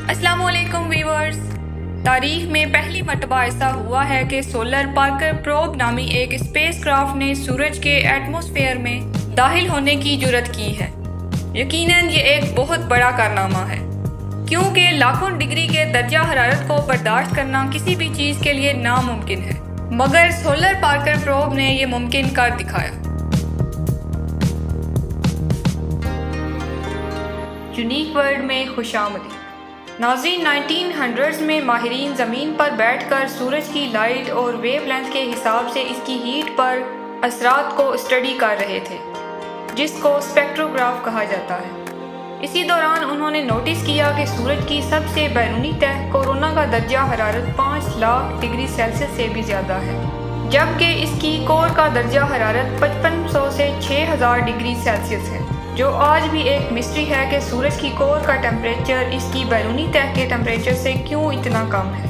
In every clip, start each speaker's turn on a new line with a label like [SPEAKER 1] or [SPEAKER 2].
[SPEAKER 1] السلام علیکم ویورز۔ تاریخ میں پہلی مرتبہ ایسا ہوا ہے کہ سولر پارکر پروب نامی ایک اسپیس کرافٹ نے سورج کے ایٹماسفیئر میں داخل ہونے کی جرات کی ہے۔ یقیناً یہ ایک بہت بڑا کارنامہ ہے، کیونکہ لاکھوں ڈگری کے درجہ حرارت کو برداشت کرنا کسی بھی چیز کے لیے ناممکن ہے، مگر سولر پارکر پروب نے یہ ممکن کر دکھایا۔ یونیک ورلڈ میں خوش آمدید۔ ناظرین، 1900s میں ماہرین زمین پر بیٹھ کر سورج کی لائٹ اور ویو لینتھ کے حساب سے اس کی ہیٹ پر اثرات کو اسٹڈی کر رہے تھے، جس کو اسپیکٹروگراف کہا جاتا ہے۔ اسی دوران انہوں نے نوٹس کیا کہ سورج کی سب سے بیرونی تہہ کورونا کا درجہ حرارت 5 لاکھ ڈگری سیلسیس سے بھی زیادہ ہے، جبکہ اس کی کور کا درجہ حرارت 5500 سے 6000 ڈگری سیلسیس ہے، جو آج بھی ایک مسٹری ہے کہ سورج کی کور کا ٹیمپریچر اس کی بیرونی تہہ کے ٹیمپریچر سے کیوں اتنا کم ہے۔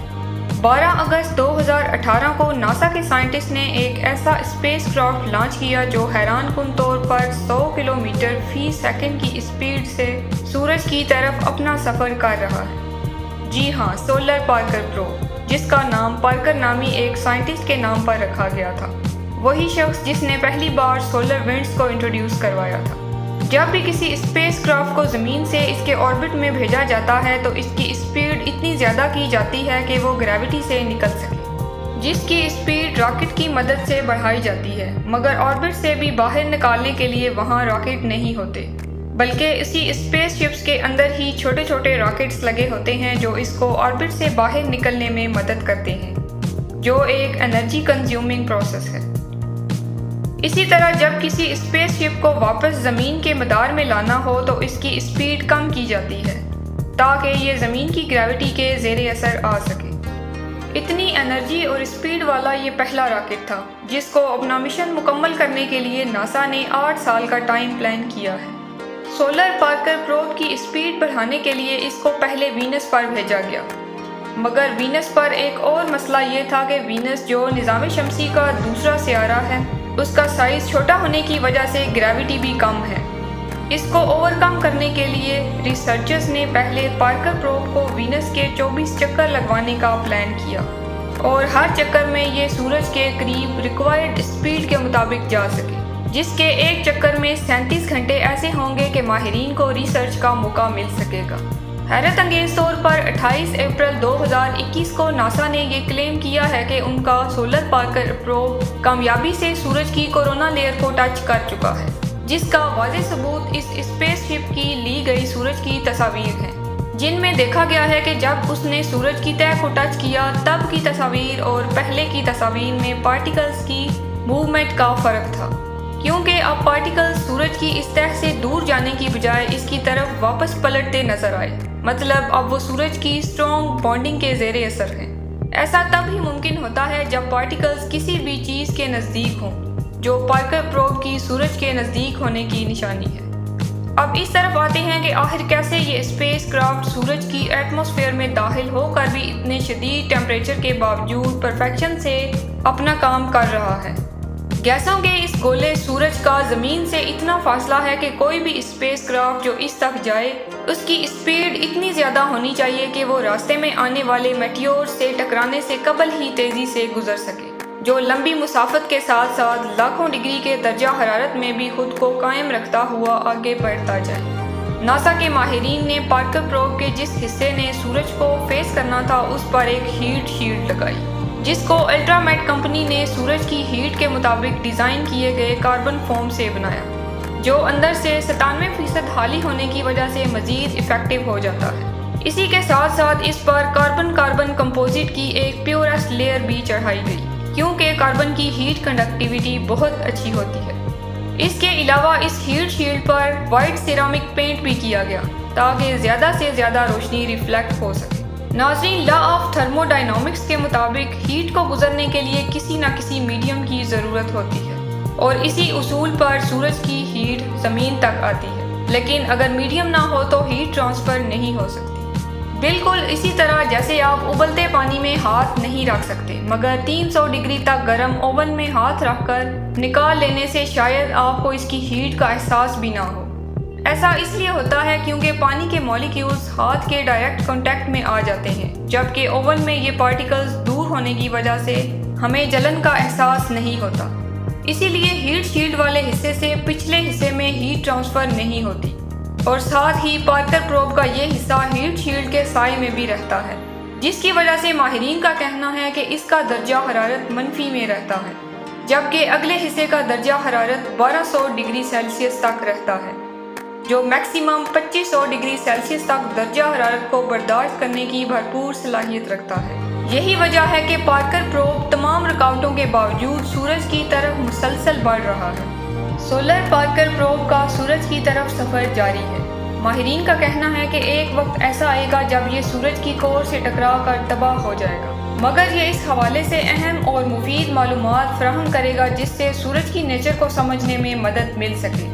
[SPEAKER 1] 12 اگست 2018 کو ناسا کے سائنٹسٹ نے ایک ایسا اسپیس کرافٹ لانچ کیا جو حیران کن طور پر 100 کلومیٹر فی سیکنڈ کی اسپیڈ سے سورج کی طرف اپنا سفر کر رہا ہے۔ جی ہاں، سولر پارکر پروب، جس کا نام پارکر نامی ایک سائنٹسٹ کے نام پر رکھا گیا تھا، وہی شخص جس نے پہلی بار سولر ونڈز کو انٹروڈیوس کروایا تھا۔ جب بھی کسی اسپیس کرافٹ کو زمین سے اس کے آربٹ میں بھیجا جاتا ہے تو اس کی اسپیڈ اتنی زیادہ کی جاتی ہے کہ وہ گریوٹی سے نکل سکے، جس کی اسپیڈ راکٹ کی مدد سے بڑھائی جاتی ہے، مگر آربٹ سے بھی باہر نکالنے کے لیے وہاں راکٹ نہیں ہوتے، بلکہ اسی اسپیس شپس کے اندر ہی چھوٹے چھوٹے راکٹس لگے ہوتے ہیں جو اس کو آربٹ سے باہر نکلنے میں مدد کرتے ہیں، جو ایک انرجی کنزیومنگ پروسیس ہے۔ اسی طرح جب کسی اسپیس شپ کو واپس زمین کے مدار میں لانا ہو تو اس کی اسپیڈ کم کی جاتی ہے تاکہ یہ زمین کی گریوٹی کے زیر اثر آ سکے۔ اتنی انرجی اور اسپیڈ والا یہ پہلا راکٹ تھا جس کو اپنا مشن مکمل کرنے کے لیے ناسا نے 8 سال کا ٹائم پلان کیا ہے۔ سولر پارکر پروب کی اسپیڈ بڑھانے کے لیے اس کو پہلے وینس پر بھیجا گیا، مگر وینس پر ایک اور مسئلہ یہ تھا کہ وینس، جو نظام شمسی کا دوسرا سیارہ ہے، اس کا سائز چھوٹا ہونے کی وجہ سے گریوٹی بھی کم ہے۔ اس کو اوور کم کرنے کے لیے ریسرچرز نے پہلے پارکر پروب کو وینس کے 24 چکر لگوانے کا پلان کیا، اور ہر چکر میں یہ سورج کے قریب ریکوائرڈ اسپیڈ کے مطابق جا سکے، جس کے ایک چکر میں 37 گھنٹے ایسے ہوں گے کہ ماہرین کو ریسرچ کا موقع مل سکے گا۔ حیرت انگیز طور پر 28 اپریل 2021 کو ناسا نے یہ کلیم کیا ہے کہ ان کا سولر پارکر پروب کامیابی سے سورج کی کورونا لیئر کو ٹچ کر چکا ہے، جس کا واضح ثبوت اس اسپیس شپ کی لی گئی سورج کی تصاویر ہیں، جن میں دیکھا گیا ہے کہ جب اس نے سورج کی تہہ کو ٹچ کیا تب کی تصاویر اور پہلے کی تصاویر میں پارٹیکلز کی موومنٹ کا فرق تھا، کیونکہ اب پارٹیکلز سورج کی اس تہہ سے دور جانے کی بجائے اس کی طرف واپس پلٹتے نظر آئے، مطلب اب وہ سورج کی اسٹرانگ بانڈنگ کے زیر اثر ہیں۔ ایسا تب ہی ممکن ہوتا ہے جب پارٹیکلز کسی بھی چیز کے نزدیک ہوں، جو پارکر پروب کی سورج کے نزدیک ہونے کی نشانی ہے۔ اب اس طرف آتے ہیں کہ آخر کیسے یہ اسپیس کرافٹ سورج کی ایٹماسفیئر میں داخل ہو کر بھی اتنے شدید ٹیمپریچر کے باوجود پرفیکشن سے اپنا کام کر رہا ہے۔ گیسوں کے اس گولے سورج کا زمین سے اتنا فاصلہ ہے کہ کوئی بھی اسپیس کرافٹ جو اس تک جائے، اس کی اسپیڈ اتنی زیادہ ہونی چاہیے کہ وہ راستے میں آنے والے میٹیور سے ٹکرانے سے قبل ہی تیزی سے گزر سکے، جو لمبی مسافت کے ساتھ ساتھ لاکھوں ڈگری کے درجہ حرارت میں بھی خود کو قائم رکھتا ہوا آگے بڑھتا جائے۔ ناسا کے ماہرین نے پارکر پروب کے جس حصے نے سورج کو فیس کرنا تھا اس پر ایک ہیٹ شیلڈ لگائی، جس کو الٹرامیٹ کمپنی نے سورج کی ہیٹ کے مطابق ڈیزائن کیے گئے کاربن فوم سے بنایا، جو اندر سے 97% حالی ہونے کی وجہ سے مزید افیکٹو ہو جاتا ہے۔ اسی کے ساتھ ساتھ اس پر کاربن کمپوزٹ کی ایک پیورسٹ لیئر بھی چڑھائی گئی، کیونکہ کاربن کی ہیٹ کنڈکٹیوٹی بہت اچھی ہوتی ہے۔ اس کے علاوہ اس ہیٹ شیلڈ پر وائٹ سیرامک پینٹ بھی کیا گیا تاکہ زیادہ سے زیادہ روشنی ریفلیکٹ ہو سکے۔ ناظرین، لا آف تھرمو ڈائنامکس کے مطابق ہیٹ کو گزرنے کے لیے کسی نہ کسی میڈیم کی ضرورت ہوتی ہے، اور اسی اصول پر سورج کی ہیٹ زمین تک آتی ہے، لیکن اگر میڈیم نہ ہو تو ہیٹ ٹرانسفر نہیں ہو سکتی۔ بالکل اسی طرح جیسے آپ ابلتے پانی میں ہاتھ نہیں رکھ سکتے، مگر 300 ڈگری تک گرم اوون میں ہاتھ رکھ کر نکال لینے سے شاید آپ کو اس کی ہیٹ کا احساس بھی نہ ہو۔ ایسا اس لیے ہوتا ہے کیونکہ پانی کے مالیکیولز ہاتھ کے ڈائریکٹ کانٹیکٹ میں آ جاتے ہیں، جبکہ اوون میں یہ پارٹیکلز دور ہونے کی وجہ سے ہمیں جلن کا احساس نہیں ہوتا۔ اسی لیے ہیٹ شیلڈ والے حصے سے پچھلے حصے میں ہیٹ ٹرانسفر نہیں ہوتی، اور ساتھ ہی پارکر پروب کا یہ حصہ ہیٹ شیلڈ کے سائے میں بھی رہتا ہے، جس کی وجہ سے ماہرین کا کہنا ہے کہ اس کا درجہ حرارت منفی میں رہتا ہے، جبکہ اگلے حصے کا درجہ حرارت 1200 ڈگری سیلسیس تک رہتا ہے، جو میکسیمم 2500 ڈگری سیلسیس تک درجہ حرارت کو برداشت کرنے کی بھرپور صلاحیت رکھتا ہے۔ یہی وجہ ہے کہ پارکر پروب تمام رکاوٹوں کے باوجود سورج کی طرف مسلسل بڑھ رہا ہے۔ سولر پارکر پروب کا سورج کی طرف سفر جاری ہے۔ ماہرین کا کہنا ہے کہ ایک وقت ایسا آئے گا جب یہ سورج کی کور سے ٹکرا کر تباہ ہو جائے گا، مگر یہ اس حوالے سے اہم اور مفید معلومات فراہم کرے گا جس سے سورج کی نیچر کو سمجھنے میں مدد مل سکے۔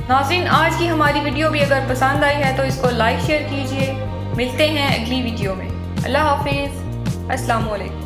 [SPEAKER 1] ناظرین، آج کی ہماری ویڈیو بھی اگر پسند آئی ہے تو اس کو لائک شیئر کیجیے۔ ملتے ہیں اگلی ویڈیو میں۔ اللہ حافظ۔ السلام علیکم۔